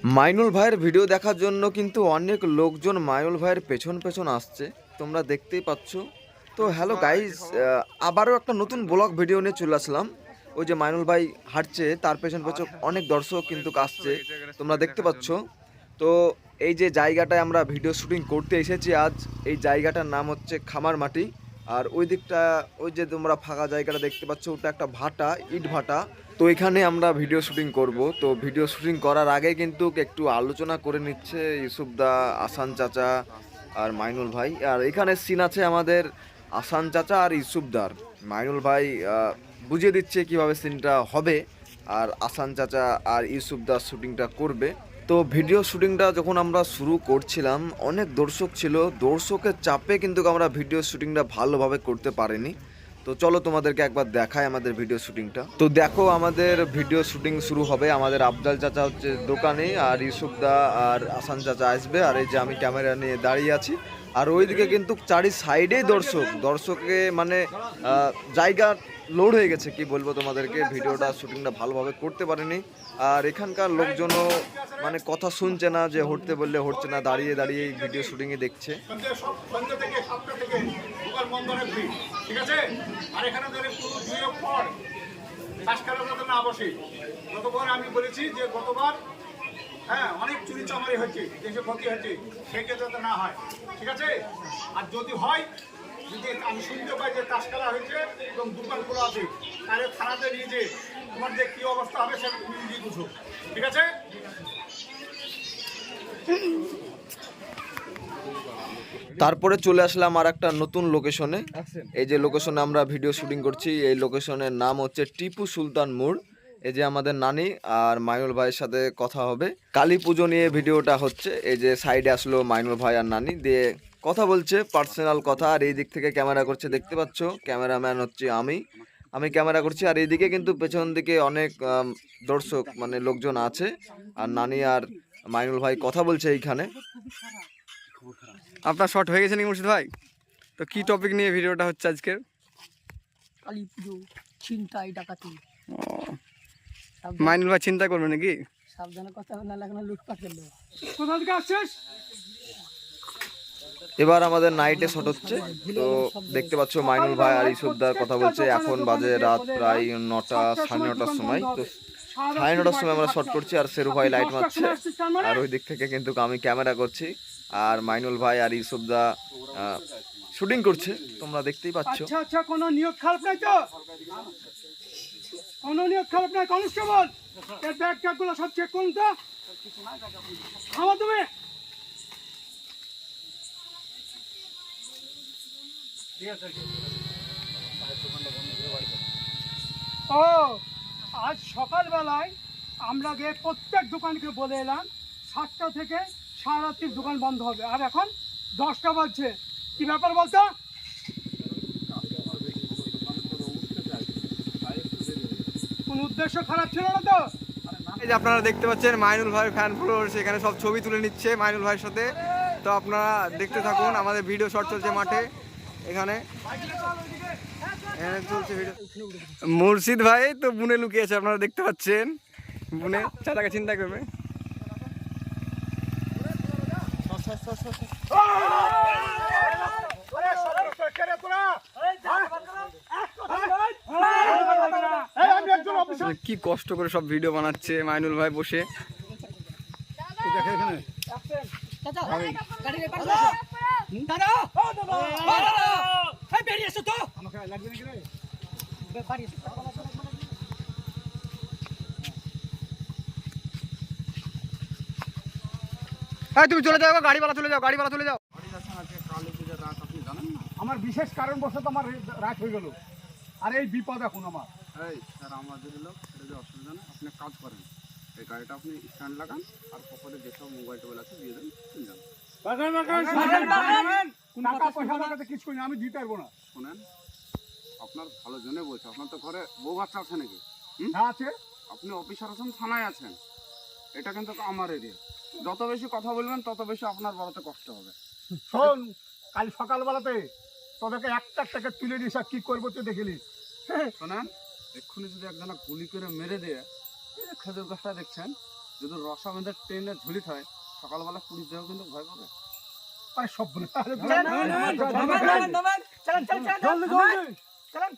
মাইনুল ভাইয়ের ভিডিও দেখার জন্য কিন্তু অনেক লোকজন মাইনুল ভাইয়ের পেছন পেছন আসছে, তোমরা দেখতেই পাচ্ছ। তো হ্যালো গাইস, আবারও একটা নতুন ব্লগ ভিডিও নিয়ে চলে আসলাম। ওই যে মাইনুল ভাই হাঁটছে, তার পেছন পেছন অনেক দর্শক কিন্তু আসছে, তোমরা দেখতে পাচ্ছ। তো এই যে জায়গাটায় আমরা ভিডিও শুটিং করতে এসেছি আজ, এই জায়গাটার নাম হচ্ছে খামার মাটি। আর ওই দিকটা, ওই যে তোমরা ফাঁকা জায়গাটা দেখতে পাচ্ছ, ওটা একটা ভাটা, ইট ভাটা। তো এখানে আমরা ভিডিও শুটিং করব। তো ভিডিও শুটিং করার আগে কিন্তু একটু আলোচনা করে নিচ্ছে ইউসুফ দা, আসান চাচা আর মাইনুল ভাই। আর এখানে সিন আছে আমাদের আসান চাচা আর ইউসুফ দার। মাইনুল ভাই বুঝিয়ে দিচ্ছে কিভাবে সিনটা হবে, আর আসান চাচা আর ইউসুফ দার শুটিংটা করবে। তো ভিডিও শুটিংটা যখন আমরা শুরু করছিলাম, অনেক দর্শক ছিল, দর্শকের চাপে কিন্তু আমরা ভিডিও শুটিংটা ভালোভাবে করতে পারিনি। তো চলো তোমাদেরকে একবার দেখাই আমাদের ভিডিও শুটিংটা। তো দেখো, আমাদের ভিডিও শুটিং শুরু হবে। আমাদের আফজাল চাচা হচ্ছে দোকানে, আর ইউসুফ দা আর আসান চাচা আসবে, আর এই যে আমি ক্যামেরা নিয়ে দাঁড়িয়ে আছি। আর ওইদিকে কিন্তু চারি সাইডেই দর্শকে মানে জায়গা লোড হয়ে গেছে। কি বলবো তোমাদেরকে, ভিডিওটা শুটিংটা ভালোভাবে করতে পারিনি। আর এখানকার লোকজনও মানে কথা শুনছে না, যে হটতে বললে হটছে না, দাঁড়িয়ে দাঁড়িয়ে ভিডিও শুটিংয়ে দেখছে। ঠিক আছে। আর এখানে ধরে পুরো দুইয়ের পর শ্বাসকারা যাতে না বসে। গতবার আমি বলেছি যে গতবার অনেক চুরি চামারি হয়েছে, দেশে ক্ষতি হয়েছে, সেটা যাতে না হয়। ঠিক আছে। আর যদি হয়, যদি আমি শুনতে পাই যে তাসকালা হয়েছে এবং দোকান খোলা আছে, তাহলে থানাতে নিয়ে যে তোমার যে কী অবস্থা হবে সেটা তুমি নিজেই বুঝো। ঠিক আছে। তারপরে চলে আসলাম আর একটা নতুন লোকেশনে। এই যে লোকেশনে আমরা ভিডিও শুটিং করছি, এই লোকেশনের নাম হচ্ছে টিপু সুলতান মোড়। এই যে আমাদের নানি আর মাইনুল ভাইয়ের সাথে কথা হবে, কালী পুজো নিয়ে ভিডিওটা হচ্ছে। এই যে সাইডে আসলো মাইনুল ভাই আর নানি, দিয়ে কথা বলছে পার্সোনাল কথা। আর এই দিক থেকে ক্যামেরা করছে, দেখতে পাচ্ছ, ক্যামেরাম্যান হচ্ছে আমি ক্যামেরা করছি। আর এইদিকে কিন্তু পেছন দিকে অনেক দর্শক মানে লোকজন আছে, আর নানি আর মাইনুল ভাই কথা বলছে এইখানে। আপনার শর্ট হয়ে গেছে নাকি মুর্শিদ ভাই? তো কি টপিক নিয়ে ভিডিওটা হচ্ছে আজকের? কালী পুজো, ছিনতাই, ডাকাতি। মাইনুল ভাই চিন্তা করবে নাকি? সাবধানে কথা না লাগলে লুটপাট করলো। কোথা থেকে আসছিস? এবার আমাদের নাইটে শট হচ্ছে। তো দেখতে পাচ্ছ মাইনুল ভাই আর ইসুফদার কথা বলছে। এখন বাজে রাত প্রায় 9টা, 9:30টার সময়। তো 9:30টার সময় আমরা শট করছি, আর শেরু ভাই লাইট মারছে, আর ওই দিক থেকে কিন্তু আমি ক্যামেরা করছি, আর মাইনুল ভাই আর ইসুফদা শুটিং করছে, তোমরা দেখতেই পাচ্ছ। আচ্ছা, কোনো নিয়োগ খারাপ নাই তো? কোনো নিয়োগ খারাপ নাই কনস্টেবল? এর ব্যাগ ট্যাগগুলো সব চেক করুন তো। খাওয়া তুমি ও আজ সকালবেলায় আমরা গিয়ে প্রত্যেক দোকানকে বলে এলাম 7টা থেকে সারা রাত্রির দোকান বন্ধ হবে, আর এখন 10টা বাজছে। কি ব্যাপার বলতো? কোন উদ্দেশ্য খারাপ ছিল না তো? এই যে আপনারা দেখতে পাচ্ছেন মাইনুল ভাই ফ্যান ফলোয়ার সেখানে সব ছবি তুলে নিচ্ছে মাইনুল ভাইয়ের সাথে। তো আপনারা দেখতে থাকুন, আমাদের ভিডিও শট চলছে মাঠে। এখানে চলছে ভিডিও। মুর্শিদ ভাই তো বুনে লুকিয়েছে, আপনারা দেখতে পাচ্ছেন। বুনে চাচাকে চিন্তা করবে। কি কষ্ট করে সব ভিডিও বানাচ্ছে মাইনুল ভাই বসে। তুমি চলে যাও, গাড়িওয়ালা চলে যাও, গাড়িওয়ালা চলে যাও। আমার বিশেষ কারণবশত আমার রাত হয়ে গেল, আর এই বিপদ এখন আমার। এই স্যার, আমাদের লোক এটা অসুবিধা নেই, আপনি কাজ করেন, এই গাড়িটা আপনি স্ট্যান্ড লাগান, আর পকেটে যেসব মোবাইল টোবাইল আছে দিয়ে দেন, যান। টাকা পয়সা আমার কাছে কিছু নেই, আমি দিতে পারবো না। শোনেন, আপনার ভালো জন্য বলছে, আপনার তো ঘরে বউ বাচ্চা আছে নাকি? হ্যাঁ আছে। আপনি অফিসার আছেন, থানায় আছেন, এটা কিন্তু আমার এরিয়া। যত বেশি কথা বলবেন তত বেশি আপনার বড়তে কষ্ট হবে। শোন, কাল সকালবেলাতে তোদেরকে একটা টাকা তুলে দিস, আর কি করবো তুই দেখিলি। শোনেন, এক্ষুনি যদি একজনা গুলি করে মেরে দেয়, এই যে খেজুর গাছটা দেখছেন, যদি রসা আমাদের ট্রেনের ঝুলিত হয় সকালবেলা পুলিশ যাও কিন্তু ভয় পাবে। আরে সব বলে চলেন